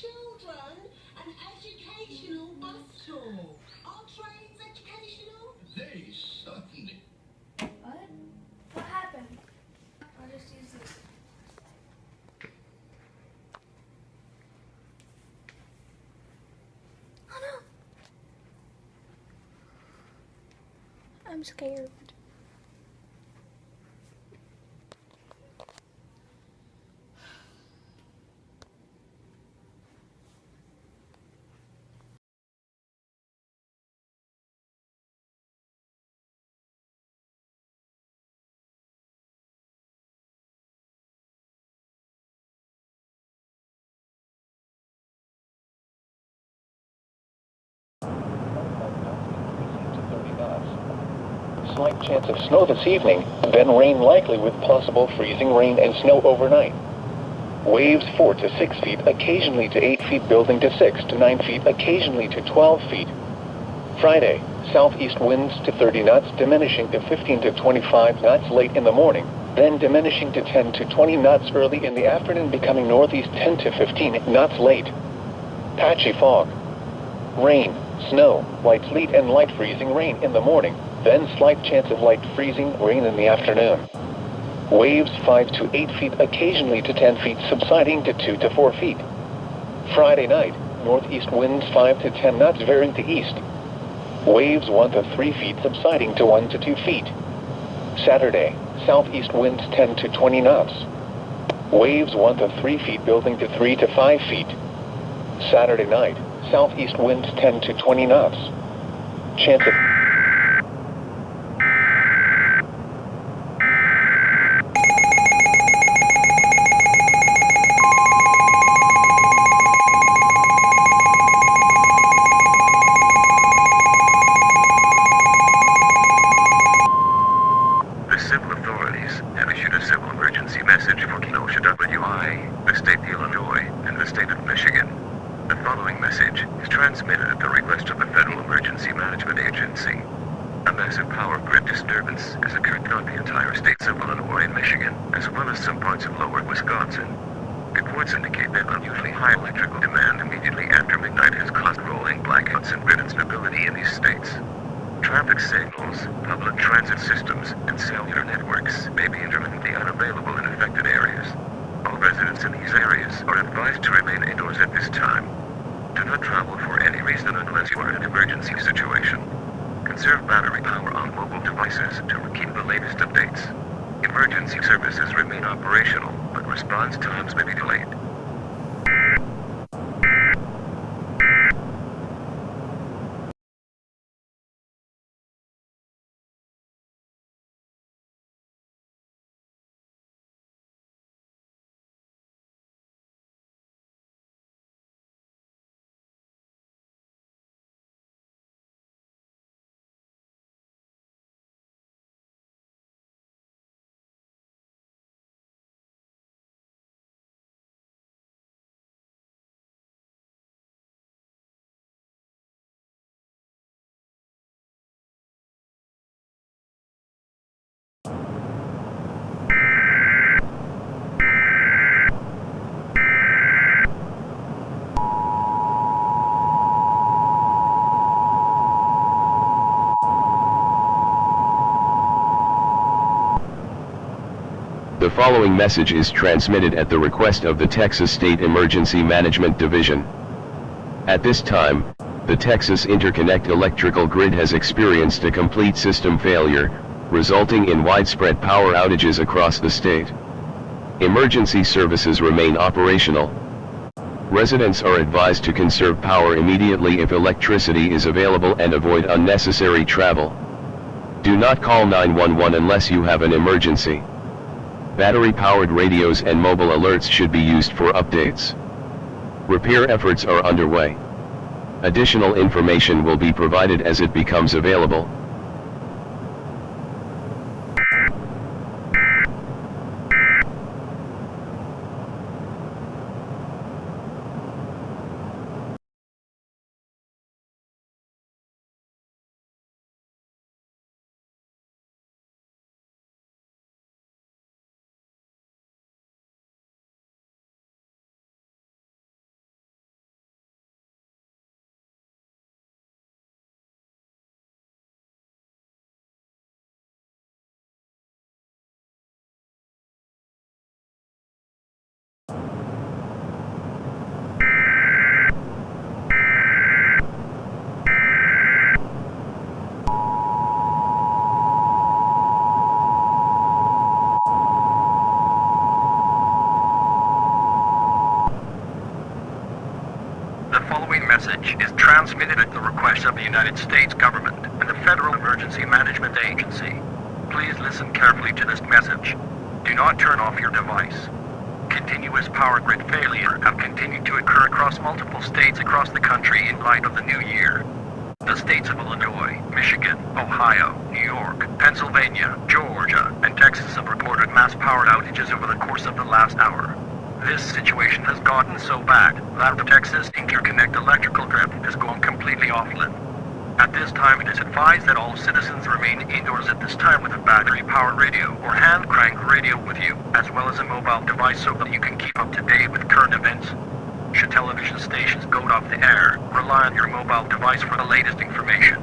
children an educational bus tour. Are trains educational? They certainly. What? What happened? I'll just use this. Oh no! I'm scared. Slight chance of snow this evening, then rain likely with possible freezing rain and snow overnight. Waves 4 to 6 feet, occasionally to 8 feet, building to 6 to 9 feet, occasionally to 12 feet. Friday, southeast winds to 30 knots, diminishing to 15 to 25 knots late in the morning, then diminishing to 10 to 20 knots early in the afternoon, becoming northeast 10 to 15 knots late. Patchy fog. Rain, snow, light sleet and light freezing rain in the morning, then slight chance of light freezing rain in the afternoon. Waves 5 to 8 feet, occasionally to 10 feet, subsiding to 2 to 4 feet. Friday night, northeast winds 5 to 10 knots, veering to east. Waves 1 to 3 feet, subsiding to 1 to 2 feet. Saturday, southeast winds 10 to 20 knots. Waves 1 to 3 feet, building to 3 to 5 feet. Saturday night, southeast winds 10 to 20 knots. Chance of The civil authorities have issued a civil emergency message for Kenosha WI, the state of Illinois, and the state of Michigan. The following message is transmitted at the request of the Federal Emergency Management Agency. A massive power grid disturbance has occurred throughout the entire states of Illinois and Michigan, as well as some parts of lower Wisconsin. Reports indicate that unusually high electrical demand immediately after midnight has caused rolling blackouts and grid instability in these states. Traffic signals, public transit systems, and cellular networks may be intermittently unavailable in affected areas. All residents in these areas are advised to remain indoors at this time. Do not travel for any reason unless you are in an emergency situation. Conserve battery power on mobile devices to keep the latest updates. Emergency services remain operational, but response times may be delayed. The following message is transmitted at the request of the Texas State Emergency Management Division. At this time, the Texas Interconnect electrical grid has experienced a complete system failure, resulting in widespread power outages across the state. Emergency services remain operational. Residents are advised to conserve power immediately if electricity is available and avoid unnecessary travel. Do not call 911 unless you have an emergency. Battery-powered radios and mobile alerts should be used for updates. Repair efforts are underway. Additional information will be provided as it becomes available. message is transmitted at the request of the United States government and the Federal Emergency Management Agency. Please listen carefully to this message. Do not turn off your device. Continuous power grid failure have continued to occur across multiple states across the country in light of the new year. The states of Illinois, Michigan, Ohio, New York, Pennsylvania, Georgia, and Texas have reported mass power outages over the course of the last hour. This situation has gotten so bad that the Texas Interconnect electrical grid has gone completely offline. At this time, it is advised that all citizens remain indoors at this time with a battery-powered radio or hand-crank radio with you, as well as a mobile device so that you can keep up to date with current events. Should television stations go off the air, rely on your mobile device for the latest information.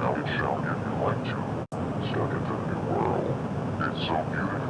Now it shall give you light too. Stuck into the new world. It's so beautiful.